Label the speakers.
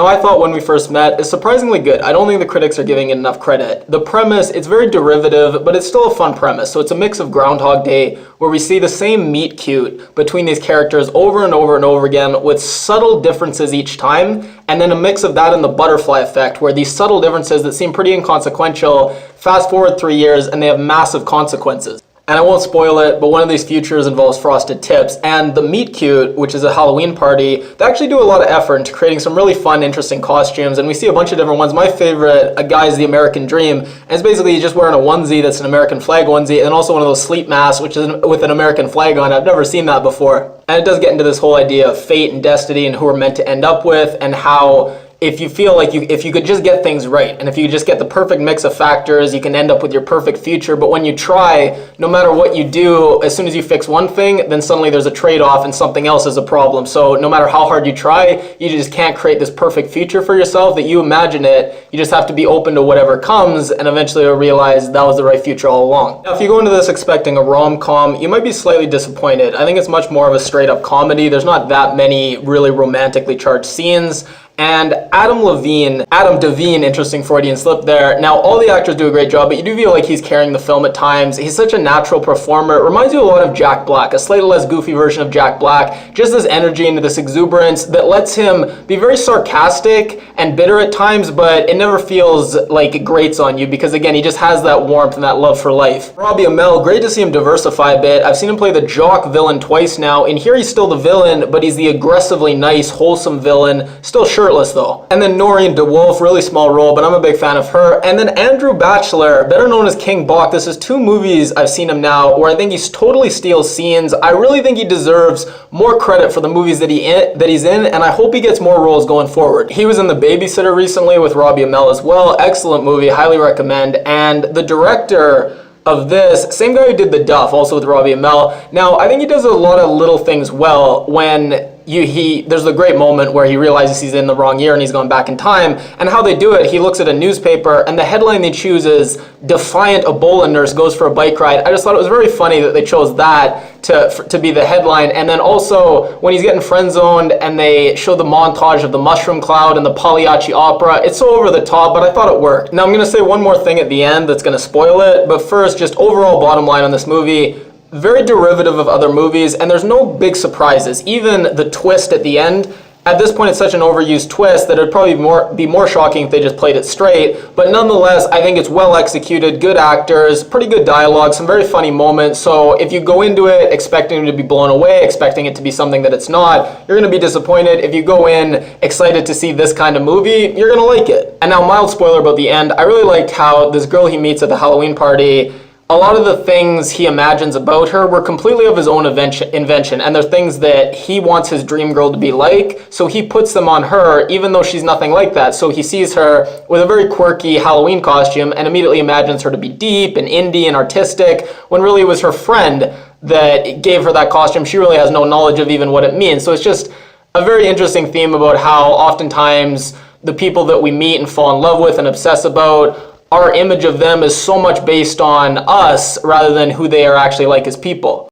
Speaker 1: Now, I thought When We First Met is surprisingly good. I don't think the critics are giving it enough credit. The premise, it's very derivative, but it's still a fun premise. So it's a mix of Groundhog Day, where we see the same meet cute between these characters over and over and over again with subtle differences each time, and then a mix of that and the butterfly effect, where these subtle differences that seem pretty inconsequential, fast forward 3 years and they have massive consequences. And I won't spoil it, but one of these futures involves frosted tips. And the Meet Cute, which is a Halloween party, they actually do a lot of effort into creating some really fun, interesting costumes. And we see a bunch of different ones. My favorite, a guy's the American Dream. And it's basically just wearing a onesie that's an American flag onesie, and also one of those sleep masks, which is with an American flag on. I've never seen that before. And it does get into this whole idea of fate and destiny and who we're meant to end up with, and how if you feel like if you could just get things right, and if you just get the perfect mix of factors, you can end up with your perfect future. But when you try, no matter what you do, as soon as you fix one thing, then suddenly there's a trade-off and something else is a problem. So no matter how hard you try, you just can't create this perfect future for yourself that you imagine it. You just have to be open to whatever comes, and eventually you'll realize that was the right future all along. Now, if you go into this expecting a rom-com, you might be slightly disappointed. I think it's much more of a straight-up comedy. There's not that many really romantically charged scenes. And Adam Devine, interesting Freudian slip there. Now, all the actors do a great job, but you do feel like he's carrying the film at times. He's such a natural performer. It reminds you a lot of Jack Black, a slightly less goofy version of Jack Black. Just this energy and this exuberance that lets him be very sarcastic and bitter at times, but it never feels like it grates on you because, again, he just has that warmth and that love for life. Robbie Amell, great to see him diversify a bit. I've seen him play the jock villain twice now, and here he's still the villain, but he's the aggressively nice, wholesome villain, still shirtless though. And then Noreen DeWolf, really small role, but I'm a big fan of her. And then Andrew Bachelor, better known as King Bach. This is 2 movies I've seen him now where I think he totally steals scenes. I really think he deserves more credit for the movies that he's in, and I hope he gets more roles going forward. He was in The Babysitter recently with Robbie Amell as well. Excellent movie, highly recommend. And the director of this, same guy who did The Duff, also with Robbie Amell. Now, I think he does a lot of little things well when there's a great moment where he realizes he's in the wrong year and he's gone back in time. And how they do it, he looks at a newspaper and the headline they choose is "Defiant Ebola Nurse Goes for a Bike Ride." I just thought it was very funny that they chose that to be the headline. And then also when he's getting friend zoned and they show the montage of the mushroom cloud and the Pagliacci opera, it's so over the top, but I thought it worked. Now I'm going to say one more thing at the end that's going to spoil it, but first, just overall bottom line on this movie. Very derivative of other movies, and there's no big surprises. Even the twist at the end, at this point it's such an overused twist that it would probably be more shocking if they just played it straight. But nonetheless, I think it's well executed, good actors, pretty good dialogue, some very funny moments. So if you go into it expecting to be blown away, expecting it to be something that it's not, you're going to be disappointed. If you go in excited to see this kind of movie, you're going to like it. And now, mild spoiler about the end, I really liked how this girl he meets at the Halloween party, a lot of the things he imagines about her were completely of his own invention, and they're things that he wants his dream girl to be like, so he puts them on her, even though she's nothing like that. So he sees her with a very quirky Halloween costume and immediately imagines her to be deep and indie and artistic, when really it was her friend that gave her that costume. She really has no knowledge of even what it means. So it's just a very interesting theme about how oftentimes the people that we meet and fall in love with and obsess about, our image of them is so much based on us rather than who they are actually like as people.